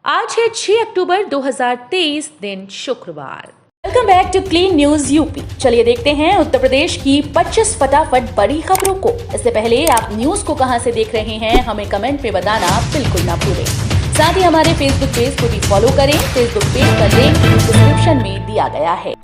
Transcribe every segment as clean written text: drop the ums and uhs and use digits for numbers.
आज है 6 अक्टूबर 2023 दिन शुक्रवार। Welcome back to Clean News UP. चलिए देखते हैं उत्तर प्रदेश की 25 फटाफट बड़ी खबरों को। इससे पहले आप न्यूज को कहां से देख रहे हैं हमें कमेंट में बताना बिल्कुल ना भूलें। साथ ही हमारे फेसबुक पेज को भी फॉलो करें। फेसबुक पेज का लिंक डिस्क्रिप्शन में दिया गया है।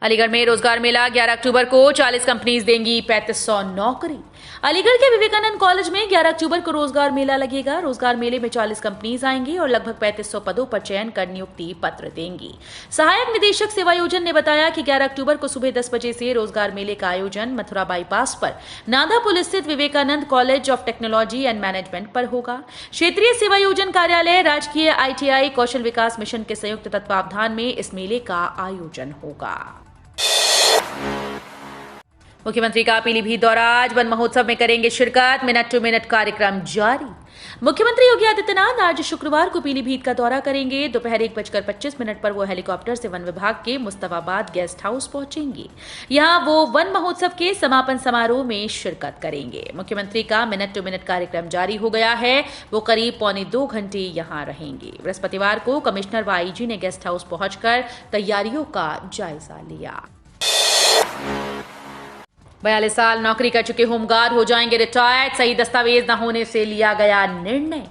अलीगढ़ में रोजगार मेला 11 अक्टूबर को 40 कंपनीज देंगी 3500 नौकरी। अलीगढ़ के विवेकानंद कॉलेज में 11 अक्टूबर को रोजगार मेला लगेगा। रोजगार मेले में 40 कंपनीज आएंगी और लगभग 3500 पदों पर चयन कर नियुक्ति पत्र देंगी। सहायक निदेशक सेवायोजन ने बताया कि 11 अक्टूबर को सुबह 10 बजे से रोजगार मेले का आयोजन मथुरा बाईपास पर नांदापुल स्थित Vivekanand College of Technology and Management पर होगा। क्षेत्रीय सेवायोजन कार्यालय, राजकीय ITI, कौशल विकास मिशन के संयुक्त तत्वावधान में इस मेले का आयोजन होगा। मुख्यमंत्री का पीलीभीत दौरा, आज वन महोत्सव में करेंगे शिरकत। मिनट टू मिनट कार्यक्रम जारी। मुख्यमंत्री योगी आदित्यनाथ आज शुक्रवार को पीलीभीत का दौरा करेंगे। दोपहर 1:25 पर वो हेलीकॉप्टर से वन विभाग के मुस्तफाबाद गेस्ट हाउस पहुंचेंगे। यहां वो वन महोत्सव के समापन समारोह में शिरकत करेंगे। मुख्यमंत्री का मिनट टू मिनट कार्यक्रम जारी हो गया है। वो करीब 1.25 घंटे यहां रहेंगे। बृहस्पतिवार को कमिश्नर व IG ने गेस्ट हाउस पहुंचकर तैयारियों का जायजा लिया। 42 साल नौकरी कर चुके होमगार्ड हो जाएंगे रिटायर्ड। सही दस्तावेज न होने से लिया गया निर्णय।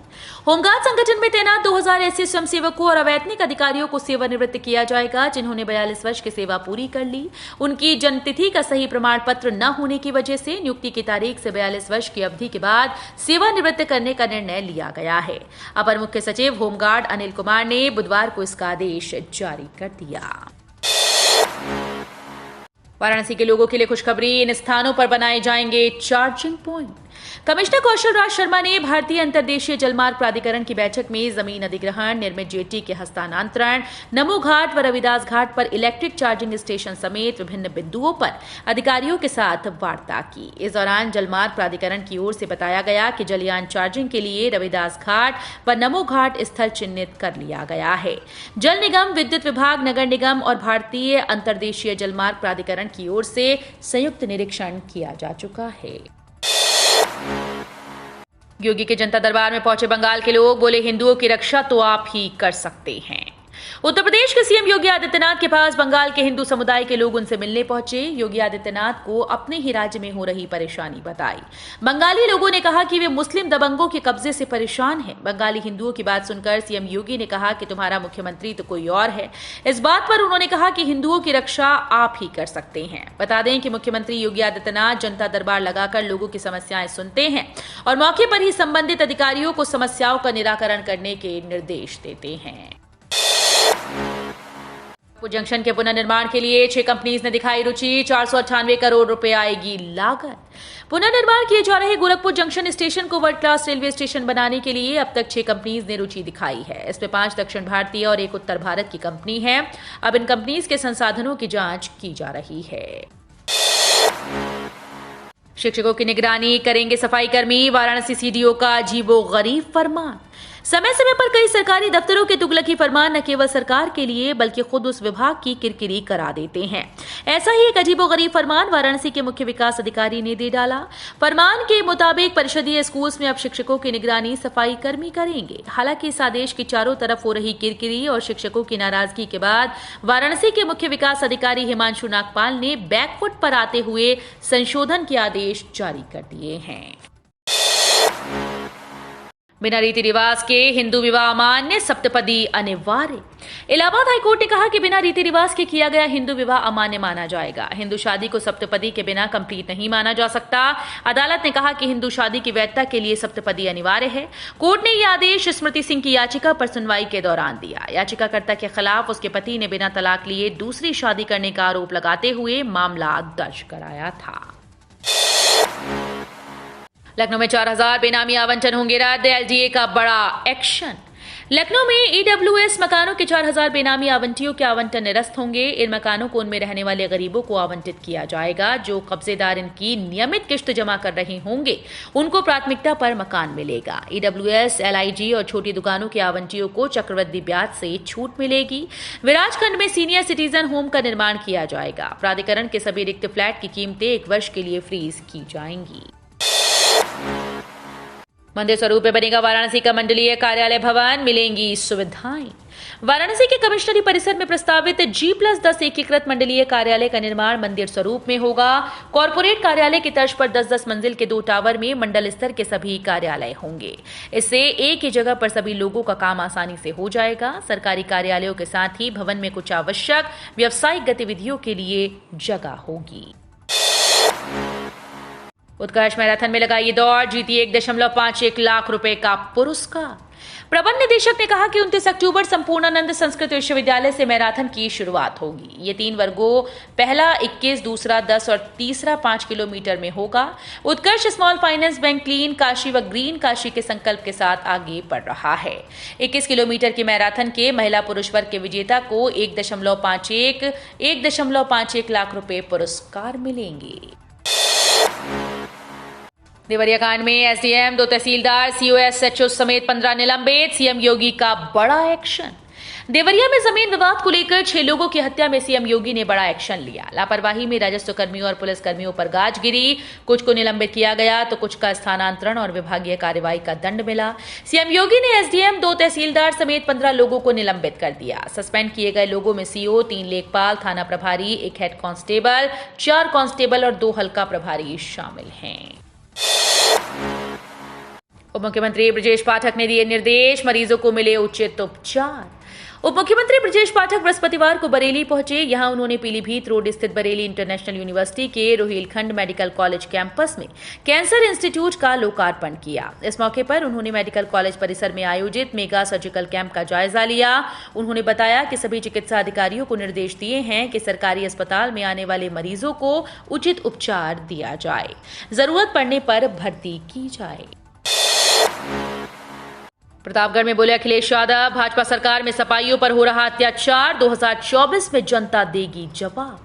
होमगार्ड संगठन में तैनात 2000 ऐसे स्वयंसेवकों और अवैतनिक अधिकारियों को सेवानिवृत्त किया जाएगा जिन्होंने 42 वर्ष की सेवा पूरी कर ली। उनकी जन्मतिथि का सही प्रमाण पत्र न होने की वजह से नियुक्ति की तारीख से 42 वर्ष की अवधि के बाद सेवानिवृत्त करने का निर्णय लिया गया है। अपर मुख्य सचिव होमगार्ड अनिल कुमार ने बुधवार को इसका आदेश जारी कर दिया। वाराणसी के लोगों के लिए खुशखबरी, इन स्थानों पर बनाए जाएंगे charging point. Commissioner Kaushal Raj Sharma ने भारतीय अंतर्देशीय जलमार्ग प्राधिकरण की बैठक में जमीन अधिग्रहण, निर्मित जेटी के हस्तांतरण, नमो घाट व रविदास घाट पर इलेक्ट्रिक चार्जिंग स्टेशन समेत विभिन्न बिंदुओं पर अधिकारियों के साथ वार्ता की। इस दौरान जलमार्ग प्राधिकरण की ओर से बताया गया कि जलयान चार्जिंग के लिए रविदास घाट व नमो घाट स्थल चिन्हित कर लिया गया है। जल निगम, विद्युत विभाग, नगर निगम और भारतीय अंतर्देशीय जलमार्ग प्राधिकरण की ओर से संयुक्त निरीक्षण किया जा चुका है। योगी के जनता दरबार में पहुंचे बंगाल के लोग, बोले हिंदुओं की रक्षा तो आप ही कर सकते हैं। उत्तर प्रदेश के CM योगी आदित्यनाथ के पास बंगाल के हिंदू समुदाय के लोग उनसे मिलने पहुंचे। योगी आदित्यनाथ को अपने ही राज्य में हो रही परेशानी बताई। बंगाली लोगों ने कहा कि वे मुस्लिम दबंगों के कब्जे से परेशान हैं। बंगाली हिंदुओं की बात सुनकर CM योगी ने कहा कि तुम्हारा मुख्यमंत्री तो कोई और है। इस बात पर उन्होंने कहा कि हिंदुओं की रक्षा आप ही कर सकते हैं। बता दें कि मुख्यमंत्री योगी आदित्यनाथ जनता दरबार लगाकर लोगों की समस्याएं सुनते हैं और मौके पर ही संबंधित अधिकारियों को समस्याओं का निराकरण करने के निर्देश देते हैं। जंक्शन के पुनर्निर्माण के लिए 6 कंपनीज ने दिखाई रुचि। 498 करोड़ रुपए आएगी लागत। पुनर्निर्माण किए जा रहे गोरखपुर जंक्शन स्टेशन को वर्ल्ड क्लास रेलवे स्टेशन बनाने के लिए अब तक 6 कंपनीज ने रुचि दिखाई है। इसमें 5 दक्षिण भारतीय और 1 उत्तर भारत की कंपनी है। अब इन कंपनीज के संसाधनों की जांच की जा रही है। शिक्षकों की निगरानी करेंगे सफाई कर्मी, वाराणसी CDO का अजीबोगरीब फरमान। समय समय पर कई सरकारी दफ्तरों के तुगलकी फरमान न केवल सरकार के लिए बल्कि खुद उस विभाग की किरकिरी करा देते हैं। ऐसा ही एक अजीबोगरीब फरमान वाराणसी के मुख्य विकास अधिकारी ने दे डाला। फरमान के मुताबिक परिषदीय स्कूल्स में अब शिक्षकों की निगरानी सफाई कर्मी करेंगे। हालांकि इस आदेश की चारों तरफ हो रही किरकिरी और शिक्षकों की नाराजगी के बाद वाराणसी के मुख्य विकास अधिकारी हिमांशु नागपाल ने बैकफुट पर आते हुए संशोधन के आदेश जारी कर दिए हैं। बिना रीति रिवाज के हिंदू विवाह अमान्य, सप्तपदी अनिवार्य। इलाहाबाद हाईकोर्ट ने कहा कि बिना रीति रिवाज के किया गया हिंदू विवाह अमान्य माना जाएगा। हिंदू शादी को सप्तपदी के बिना कंप्लीट नहीं माना जा सकता। अदालत ने कहा कि हिंदू शादी की वैधता के लिए सप्तपदी अनिवार्य है। कोर्ट ने यह आदेश स्मृति सिंह की याचिका पर सुनवाई के दौरान दिया। याचिकाकर्ता के खिलाफ उसके पति ने बिना तलाक लिए दूसरी शादी करने का आरोप लगाते हुए मामला दर्ज कराया था। लखनऊ में 4000 बेनामी आवंटन होंगे रद्द। LDA का बड़ा एक्शन। लखनऊ में EWS मकानों के 4000 बेनामी आवंटियों के आवंटन निरस्त होंगे। इन मकानों को उनमें रहने वाले गरीबों को आवंटित किया जाएगा। जो कब्जेदार इनकी नियमित किश्त जमा कर रहे होंगे उनको प्राथमिकता पर मकान मिलेगा। EWS, LIG और छोटी दुकानों के आवंटियों को चक्रवृद्धि ब्याज से छूट मिलेगी। विराजखंड में सीनियर सिटीजन होम का निर्माण किया जाएगा। प्राधिकरण के सभी रिक्त फ्लैट की कीमतें 1 वर्ष के लिए फ्रीज की जाएंगी। मंदिर स्वरूप में बनेगा वाराणसी का मंडलीय कार्यालय भवन, मिलेंगी सुविधाएं। वाराणसी के कमिश्नरी परिसर में प्रस्तावित G+10 एकीकृत मंडलीय कार्यालय का निर्माण मंदिर स्वरूप में होगा। कॉर्पोरेट कार्यालय की तर्ज पर 10-10 मंजिल के 2 टावर में मंडल स्तर के सभी कार्यालय होंगे। इससे एक ही जगह पर सभी लोगों का काम आसानी से हो जाएगा। सरकारी कार्यालयों के साथ ही भवन में कुछ आवश्यक व्यावसायिक गतिविधियों के लिए जगह होगी। उत्कर्ष मैराथन में लगाई दौड़, जीती 1.51 लाख रुपए का पुरस्कार। प्रबंध निदेशक ने कहा कि 29 अक्टूबर संपूर्णानंद संस्कृत विश्वविद्यालय से मैराथन की शुरुआत होगी। ये 3 वर्गों, पहला 21, दूसरा 10 और तीसरा 5 किलोमीटर में होगा। Utkarsh Small Finance Bank clean Kashi व ग्रीन काशी के संकल्प के साथ आगे बढ़ रहा है। 21 किलोमीटर की मैराथन के महिला पुरुष वर्ग के विजेता को 1.51 लाख रुपए पुरस्कार मिलेंगे। देवरिया कांड में एसडीएम, 2 तहसीलदार, सीओ, एसएचओ समेत 15 निलंबित। सीएम योगी का बड़ा एक्शन। देवरिया में जमीन विवाद को लेकर 6 लोगों की हत्या में सीएम योगी ने बड़ा एक्शन लिया। लापरवाही में राजस्व कर्मियों और पुलिस कर्मियों पर गाज गिरी। कुछ को निलंबित किया गया तो कुछ का स्थानांतरण और विभागीय कार्रवाई का दंड मिला। सीएम योगी ने एसडीएम, 2 तहसीलदार समेत 15 लोगों को निलंबित कर दिया। सस्पेंड किए गए लोगों में सीओ, 3 लेखपाल, थाना प्रभारी, 1 हेड कांस्टेबल, 4 कांस्टेबल और 2 हल्का प्रभारी शामिल हैं। उप मुख्यमंत्री ब्रजेश पाठक ने दिए निर्देश, मरीजों को मिले उचित उपचार। उप मुख्यमंत्री ब्रजेश पाठक बृहस्पतिवार को बरेली पहुंचे। यहां उन्होंने पीलीभीत रोड स्थित बरेली इंटरनेशनल यूनिवर्सिटी के रोहिलखंड मेडिकल कॉलेज कैंपस में कैंसर इंस्टीट्यूट का लोकार्पण किया। इस मौके पर उन्होंने मेडिकल कॉलेज परिसर में आयोजित मेगा सर्जिकल कैंप का जायजा लिया। उन्होंने बताया कि सभी चिकित्सा अधिकारियों को निर्देश दिए हैं कि सरकारी अस्पताल में आने वाले मरीजों को उचित उपचार दिया जाए, जरूरत पड़ने पर भर्ती की जाए। प्रतापगढ़ में बोले अखिलेश यादव, भाजपा सरकार में सपाइयों पर हो रहा अत्याचार, 2024 में जनता देगी जवाब।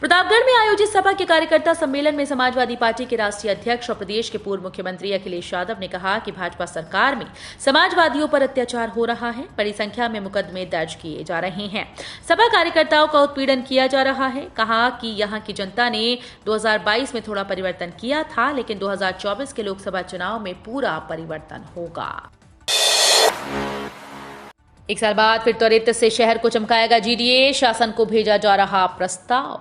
प्रतापगढ़ में आयोजित सपा के कार्यकर्ता सम्मेलन में समाजवादी पार्टी के राष्ट्रीय अध्यक्ष और प्रदेश के पूर्व मुख्यमंत्री अखिलेश यादव ने कहा कि भाजपा सरकार में समाजवादियों पर अत्याचार हो रहा है, बड़ी संख्या में मुकदमे दर्ज किए जा रहे हैं, सपा कार्यकर्ताओं का उत्पीड़न किया जा रहा है। कहा कि यहां की जनता ने 2022 में थोड़ा परिवर्तन किया था, लेकिन 2024 के लोकसभा चुनाव में पूरा परिवर्तन होगा। 1 साल बाद फिर त्वरित से शहर को चमकाएगा जीडीए, शासन को भेजा जा रहा प्रस्ताव।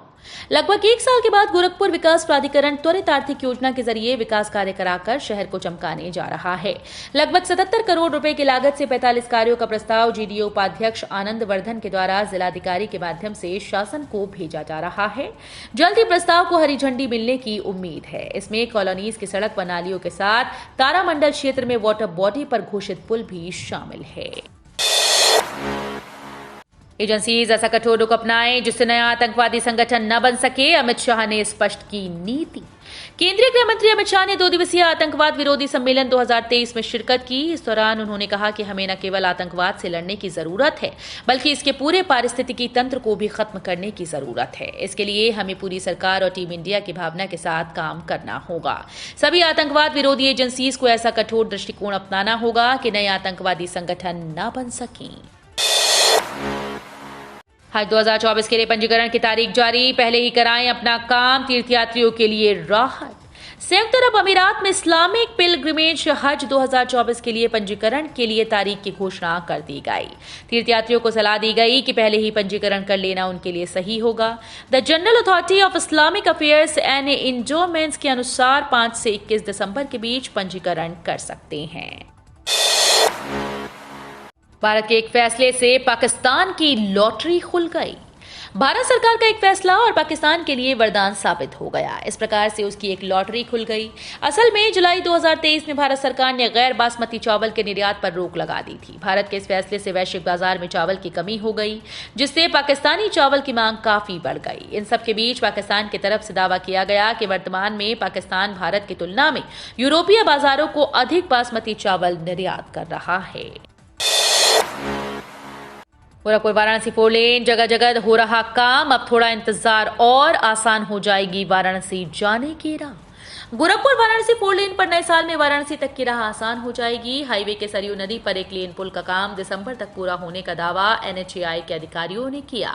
लगभग 1 साल के बाद गोरखपुर विकास प्राधिकरण त्वरित आर्थिक योजना के जरिए विकास कार्य कराकर शहर को चमकाने जा रहा है। लगभग 77 करोड़ रुपए की लागत से 45 कार्यों का प्रस्ताव जीडीए उपाध्यक्ष आनंद वर्धन के द्वारा जिलाधिकारी के माध्यम से शासन को भेजा जा रहा है। जल्द ही प्रस्ताव को हरी झंडी मिलने की उम्मीद है। इसमें कॉलोनीज की सड़क व नालियों के साथ तारामंडल क्षेत्र में वाटर बॉडी पर घोषित पुल भी शामिल है। एजेंसीज ऐसा कठोर रुख अपनाएं जिससे नया आतंकवादी संगठन न बन सके, अमित शाह ने स्पष्ट की नीति। केंद्रीय गृह मंत्री अमित शाह ने 2 दिवसीय आतंकवाद विरोधी सम्मेलन 2023 में शिरकत की। इस दौरान उन्होंने कहा कि हमें न केवल आतंकवाद से लड़ने की जरूरत है, बल्कि इसके पूरे पारिस्थितिकी तंत्र को भी खत्म करने की जरूरत है। इसके लिए हमें पूरी सरकार और टीम इंडिया की भावना के साथ काम करना होगा। सभी आतंकवाद विरोधी एजेंसीज को ऐसा कठोर दृष्टिकोण अपनाना होगा कि नए आतंकवादी संगठन न बन सकें। हज 2024 के लिए पंजीकरण की तारीख जारी, पहले ही कराएं अपना काम, तीर्थयात्रियों के लिए राहत। संयुक्त अरब अमीरात में इस्लामिक पिलग्रिमेज हज 2024 के लिए पंजीकरण के लिए तारीख की घोषणा कर दी गई। तीर्थयात्रियों को सलाह दी गई कि पहले ही पंजीकरण कर लेना उनके लिए सही होगा। The General Authority of Islamic Affairs and Endowments के अनुसार 5 से 21 दिसंबर के बीच पंजीकरण कर सकते हैं। भारत के एक फैसले से पाकिस्तान की लॉटरी खुल गई। भारत सरकार का एक फैसला और पाकिस्तान के लिए वरदान साबित हो गया। इस प्रकार से उसकी एक लॉटरी खुल गई। असल में जुलाई 2023 में भारत सरकार ने गैर बासमती चावल के निर्यात पर रोक लगा दी थी। भारत के इस फैसले से वैश्विक बाजार में चावल की कमी हो गई, जिससे पाकिस्तानी चावल की मांग काफी बढ़ गई। इन सब के बीच पाकिस्तान की तरफ से दावा किया गया कि वर्तमान में पाकिस्तान भारत की तुलना में यूरोपीय बाजारों को अधिक बासमती चावल निर्यात कर रहा है। गोरखपुर वाराणसी 4 लेन, जगह जगह हो रहा काम, अब थोड़ा इंतजार और आसान हो जाएगी वाराणसी जाने की राह। गोरखपुर वाराणसी 4 लेन पर नए साल में वाराणसी तक की राह आसान हो जाएगी। हाईवे के सरयू नदी पर एक लेन पुल का काम दिसंबर तक पूरा होने का दावा NHAI के अधिकारियों ने किया।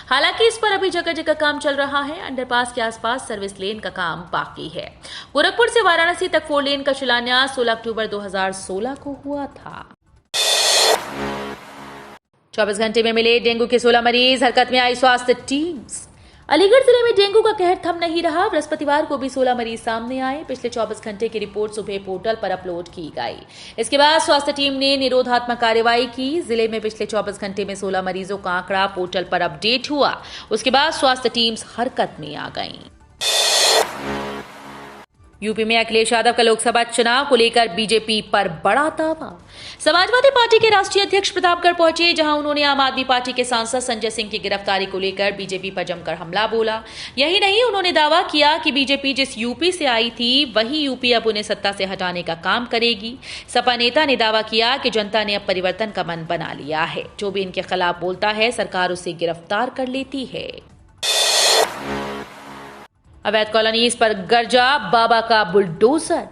हालांकि इस पर अभी जगह जगह काम चल रहा है। अंडरपास के आसपास सर्विस लेन का काम बाकी है। गोरखपुर से वाराणसी तक 4 लेन का शिलान्यास 16 अक्टूबर 2016 को हुआ था। 24 घंटे में मिले डेंगू के 16 मरीज, हरकत में आई स्वास्थ्य टीम्स। अलीगढ़ जिले में डेंगू का कहर थम नहीं रहा। बृहस्पतिवार को भी 16 मरीज सामने आए। पिछले 24 घंटे की रिपोर्ट सुबह पोर्टल पर अपलोड की गई। इसके बाद स्वास्थ्य टीम ने निरोधात्मक कार्रवाई की। जिले में पिछले 24 घंटे में 16 मरीजों का आंकड़ा पोर्टल पर अपडेट हुआ। उसके बाद स्वास्थ्य टीम्स हरकत में आ गईं। यूपी में अखिलेश यादव का लोकसभा चुनाव को लेकर बीजेपी पर बड़ा दावा। समाजवादी पार्टी के राष्ट्रीय अध्यक्ष प्रतापगढ़ पहुंचे, जहां उन्होंने आम आदमी पार्टी के सांसद संजय सिंह की गिरफ्तारी को लेकर बीजेपी पर जमकर हमला बोला। यही नहीं, उन्होंने दावा किया कि बीजेपी जिस यूपी से आई थी वही यूपी अब उन्हें सत्ता से हटाने का काम करेगी। सपा नेता ने दावा किया कि जनता ने अब परिवर्तन का मन बना लिया है। जो भी इनके खिलाफ बोलता है सरकार उसे गिरफ्तार कर लेती है। अवैध कॉलोनीज पर गरजा बाबा का बुलडोजर।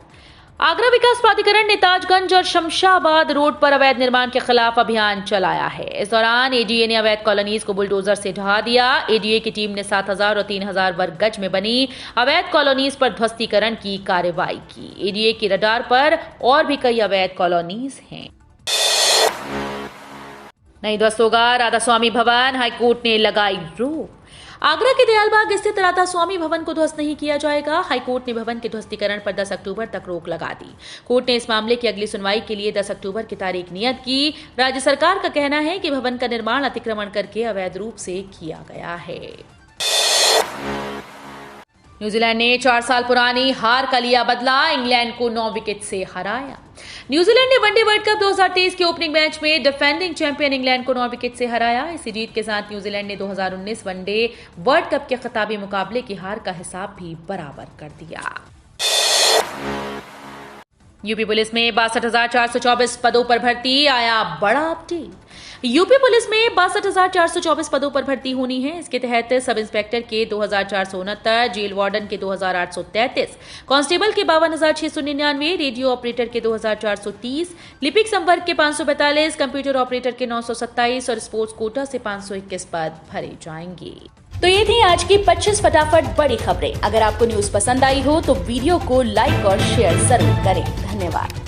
आगरा विकास प्राधिकरण ने ताजगंज और शमशाबाद रोड पर अवैध निर्माण के खिलाफ अभियान चलाया है। इस दौरान एडीए ने अवैध कॉलोनीज को बुलडोजर से ढहा दिया। एडीए की टीम ने 7000 और 3000 वर्ग गज में बनी अवैध कॉलोनीज पर ध्वस्तीकरण की कार्रवाई की। एडीए की रडार पर और भी कई अवैध कॉलोनीज हैं। नहीं ध्वस्त होगा राधा स्वामी भवन, हाईकोर्ट ने लगाई रोक। आगरा के दयालबाग स्थित राधा स्वामी भवन को ध्वस्त नहीं किया जाएगा। हाईकोर्ट ने भवन के ध्वस्तीकरण पर 10 अक्टूबर तक रोक लगा दी। कोर्ट ने इस मामले की अगली सुनवाई के लिए 10 अक्टूबर की तारीख नियत की। राज्य सरकार का कहना है कि भवन का निर्माण अतिक्रमण करके अवैध रूप से किया गया है। न्यूजीलैंड ने 4 साल पुरानी हार का लिया बदला, इंग्लैंड को 9 विकेट से हराया। न्यूजीलैंड ने वनडे वर्ल्ड कप 2023 के ओपनिंग मैच में डिफेंडिंग चैंपियन इंग्लैंड को 9 विकेट से हराया। इसी जीत के साथ न्यूजीलैंड ने 2019 वनडे वर्ल्ड कप के खिताबी मुकाबले की हार का हिसाब भी बराबर कर दिया। यूपी पुलिस में 62,424 पदों पर भर्ती, आया बड़ा अपडेट। यूपी पुलिस में 62,424 पदों पर भर्ती होनी है। इसके तहत सब इंस्पेक्टर के 2,469, जेल वार्डन के 2,833, कांस्टेबल के 52,699, रेडियो ऑपरेटर के 2,430, लिपिक संवर्ग के 542, कंप्यूटर ऑपरेटर के 927 और स्पोर्ट्स कोटा से 521 पद भरे जाएंगे। तो ये थी आज की 25 फटाफट बड़ी खबरें। अगर आपको न्यूज पसंद आई हो तो वीडियो को लाइक और शेयर जरूर करें। धन्यवाद।